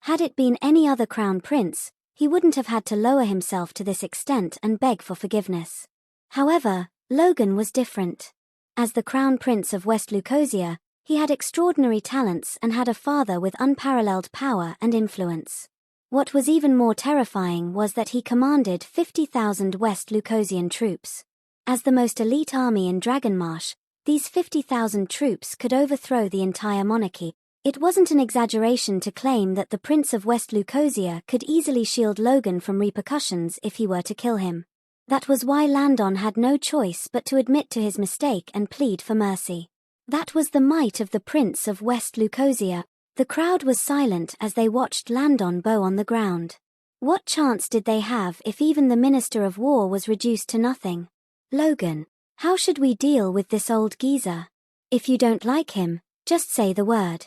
Had it been any other crown prince, he wouldn't have had to lower himself to this extent and beg for forgiveness. However, Logan was different. As the crown prince of West Lucosia, he had extraordinary talents and had a father with unparalleled power and influence. What was even more terrifying was that he commanded 50,000 West Lucosian troops. As the most elite army in Dragonmarsh, these 50,000 troops could overthrow the entire monarchy. It wasn't an exaggeration to claim that the Prince of West Lucosia could easily shield Logan from repercussions if he were to kill him. That was why Landon had no choice but to admit to his mistake and plead for mercy. That was the might of the Prince of West Lucosia. The crowd was silent as they watched Landon bow on the ground. What chance did they have if even the Minister of War was reduced to nothing? Logan, how should we deal with this old geezer? If you don't like him, just say the word.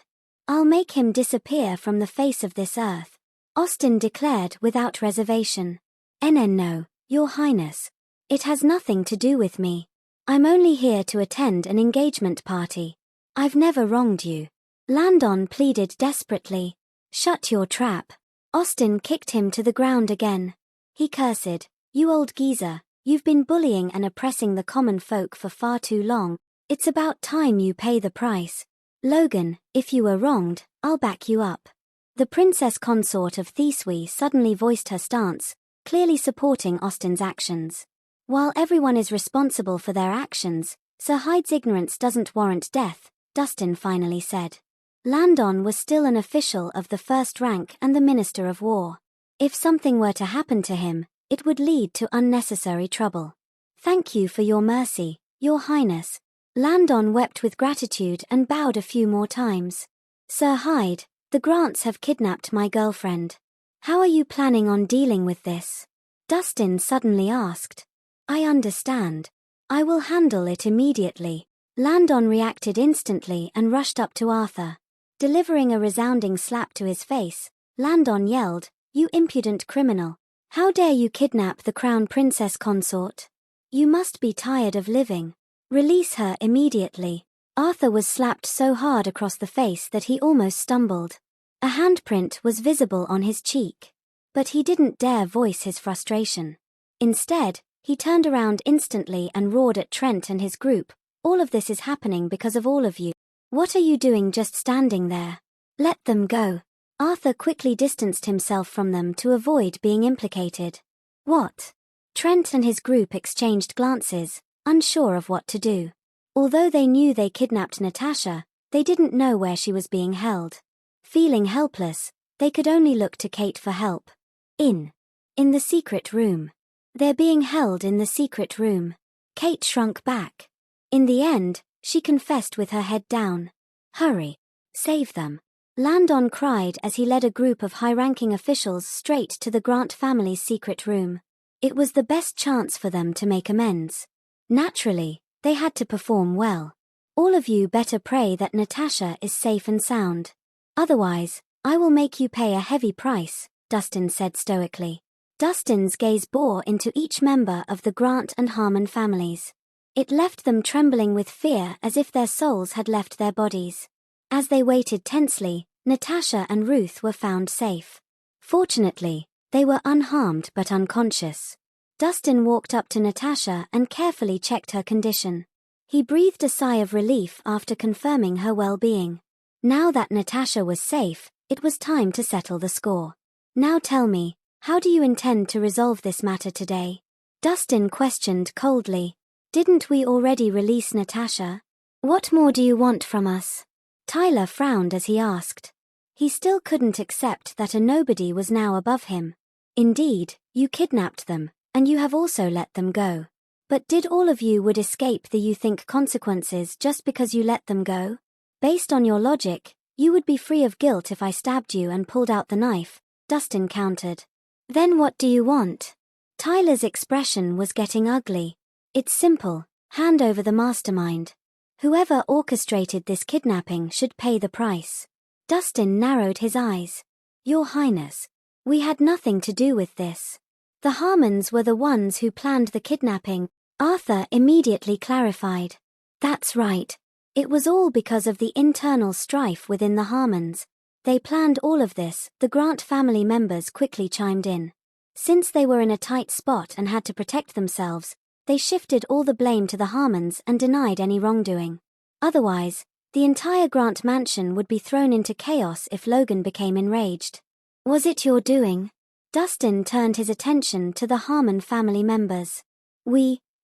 I'll make him disappear from the face of this earth, Austin declared without reservation. No, Your Highness. It has nothing to do with me. I'm only here to attend an engagement party. I've never wronged you. Landon pleaded desperately. Shut your trap. Austin kicked him to the ground again. He cursed, You old geezer, you've been bullying and oppressing the common folk for far too long. It's about time you pay the price. Logan, if you were wronged, I'll back you up. The princess consort of Thesewi suddenly voiced her stance, clearly supporting Austin's actions. While everyone is responsible for their actions, Sir Hyde's ignorance doesn't warrant death, Dustin finally said. Landon was still an official of the first rank and the Minister of War. If something were to happen to him, it would lead to unnecessary trouble. Thank you for your mercy, Your Highness. Landon wept with gratitude and bowed a few more times. Sir Hyde, the Grants have kidnapped my girlfriend. How are you planning on dealing with this? Dustin suddenly asked. I understand. I will handle it immediately. Landon reacted instantly and rushed up to Arthur. Delivering a resounding slap to his face, Landon yelled, You impudent criminal. How dare you kidnap the crown princess consort? You must be tired of living. Release her immediately. Arthur was slapped so hard across the face that he almost stumbled. A handprint was visible on his cheek. But he didn't dare voice his frustration. Instead, he turned around instantly and roared at Trent and his group, All of this is happening because of all of you. What are you doing just standing there? Let them go. Arthur quickly distanced himself from them to avoid being implicated. What? Trent and his group exchanged glances, unsure of what to do. Although they knew they kidnapped Natasha, they didn't know where she was being held. Feeling helpless, they could only look to Kate for help. In the secret room. They're being held in the secret room. Kate shrunk back. In the end, she confessed with her head down. Hurry. Save them. Landon cried as he led a group of high-ranking officials straight to the Grant family's secret room. It was the best chance for them to make amends. Naturally, they had to perform well. All of you better pray that Natasha is safe and sound. Otherwise, I will make you pay a heavy price, Dustin said stoically. Dustin's gaze bore into each member of the Grant and Harmon families. It left them trembling with fear as if their souls had left their bodies. As they waited tensely, Natasha and Ruth were found safe. Fortunately, they were unharmed but unconscious. Dustin walked up to Natasha and carefully checked her condition. He breathed a sigh of relief after confirming her well-being. Now that Natasha was safe, it was time to settle the score. Now tell me, how do you intend to resolve this matter today? Dustin questioned coldly. Didn't we already release Natasha? What more do you want from us? Tyler frowned as he asked. He still couldn't accept that a nobody was now above him. Indeed, you kidnapped them, and you have also let them go. But did all of you would escape the you think consequences just because you let them go? Based on your logic, you would be free of guilt if I stabbed you and pulled out the knife, Dustin countered. Then what do you want? Tyler's expression was getting ugly. It's simple, hand over the mastermind. Whoever orchestrated this kidnapping should pay the price. Dustin narrowed his eyes. Your Highness, we had nothing to do with this. The Harmons were the ones who planned the kidnapping, Arthur immediately clarified. That's right. It was all because of the internal strife within the Harmons. They planned all of this, the Grant family members quickly chimed in. Since they were in a tight spot and had to protect themselves, they shifted all the blame to the Harmons and denied any wrongdoing. Otherwise, the entire Grant mansion would be thrown into chaos if Logan became enraged. Was it your doing? Dustin turned his attention to the Harmon family members.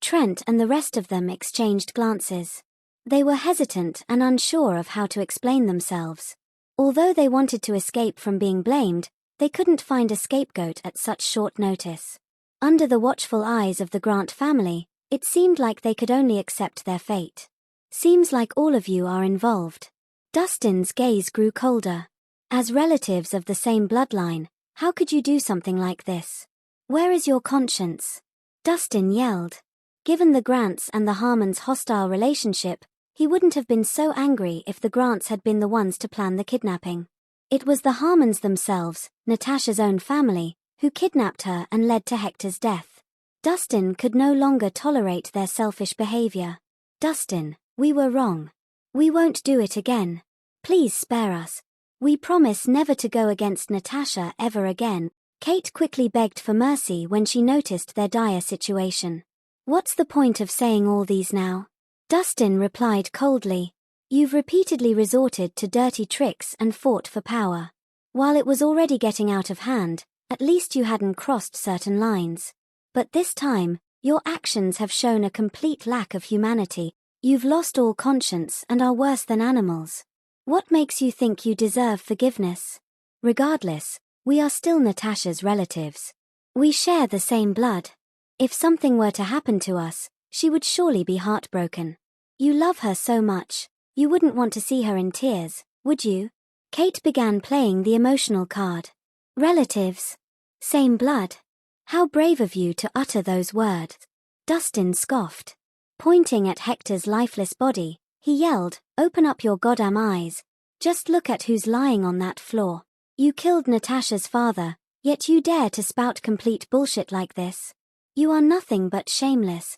Trent and the rest of them exchanged glances. They were hesitant and unsure of how to explain themselves. Although they wanted to escape from being blamed, they couldn't find a scapegoat at such short notice. Under the watchful eyes of the Grant family, it seemed like they could only accept their fate. Seems like all of you are involved. Dustin's gaze grew colder. As relatives of the same bloodline, how could you do something like this? Where is your conscience? Dustin yelled. Given the Grants and the Harmons' hostile relationship, he wouldn't have been so angry if the Grants had been the ones to plan the kidnapping. It was the Harmons themselves, Natasha's own family, who kidnapped her and led to Hector's death. Dustin could no longer tolerate their selfish behavior. Dustin, we were wrong. We won't do it again. Please spare us. We promise never to go against Natasha ever again. Kate quickly begged for mercy when she noticed their dire situation. What's the point of saying all these now? Dustin replied coldly. You've repeatedly resorted to dirty tricks and fought for power. While it was already getting out of hand, at least you hadn't crossed certain lines. But this time, your actions have shown a complete lack of humanity. You've lost all conscience and are worse than animals. What makes you think you deserve forgiveness? Regardless, we are still Natasha's relatives. We share the same blood. If something were to happen to us, she would surely be heartbroken. You love her so much, you wouldn't want to see her in tears, would you? Kate began playing the emotional card. Relatives. Same blood. How brave of you to utter those words. Dustin scoffed. Pointing at Hector's lifeless body, he yelled, Open up your goddamn eyes. Just look at who's lying on that floor. You killed Natasha's father, yet you dare to spout complete bullshit like this. You are nothing but shameless.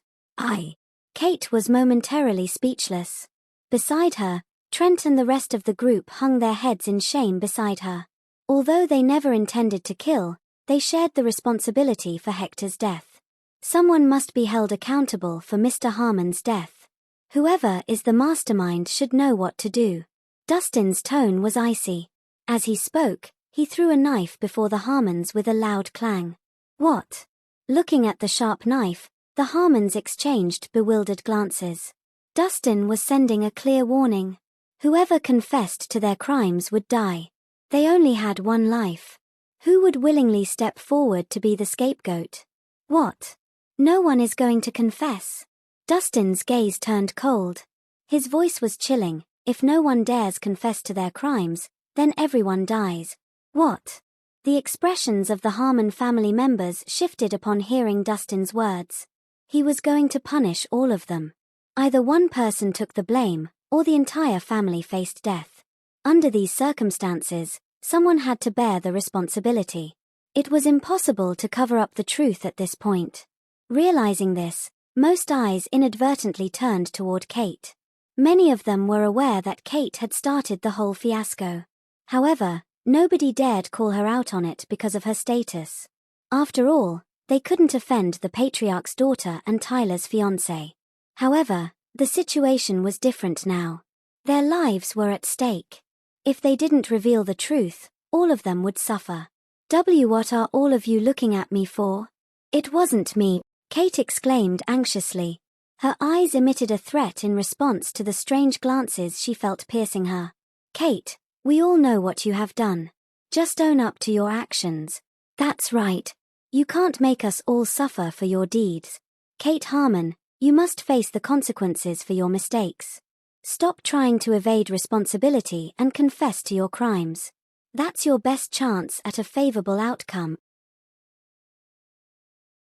Kate was momentarily speechless. Beside her, Trent and the rest of the group hung their heads in shame beside her. Although they never intended to kill, they shared the responsibility for Hector's death. Someone must be held accountable for Mr. Harmon's death. Whoever is the mastermind should know what to do. Dustin's tone was icy. As he spoke, he threw a knife before the Harmons with a loud clang. What? Looking at the sharp knife, the Harmons exchanged bewildered glances. Dustin was sending a clear warning. Whoever confessed to their crimes would die. They only had one life. Who would willingly step forward to be the scapegoat? What? No one is going to confess. Dustin's gaze turned cold. His voice was chilling. If no one dares confess to their crimes, then everyone dies. What? The expressions of the Harmon family members shifted upon hearing Dustin's words. He was going to punish all of them. Either one person took the blame, or the entire family faced death. Under these circumstances, someone had to bear the responsibility. It was impossible to cover up the truth at this point. Realizing this, most eyes inadvertently turned toward Kate. Many of them were aware that Kate had started the whole fiasco. However, nobody dared call her out on it because of her status. After all, they couldn't offend the patriarch's daughter and Tyler's fiancé. However, the situation was different now. Their lives were at stake. If they didn't reveal the truth, all of them would suffer. What are all of you looking at me for? It wasn't me, Kate exclaimed anxiously. Her eyes emitted a threat in response to the strange glances she felt piercing her. Kate, we all know what you have done. Just own up to your actions. That's right. You can't make us all suffer for your deeds. Kate Harmon, you must face the consequences for your mistakes. Stop trying to evade responsibility and confess to your crimes. That's your best chance at a favorable outcome.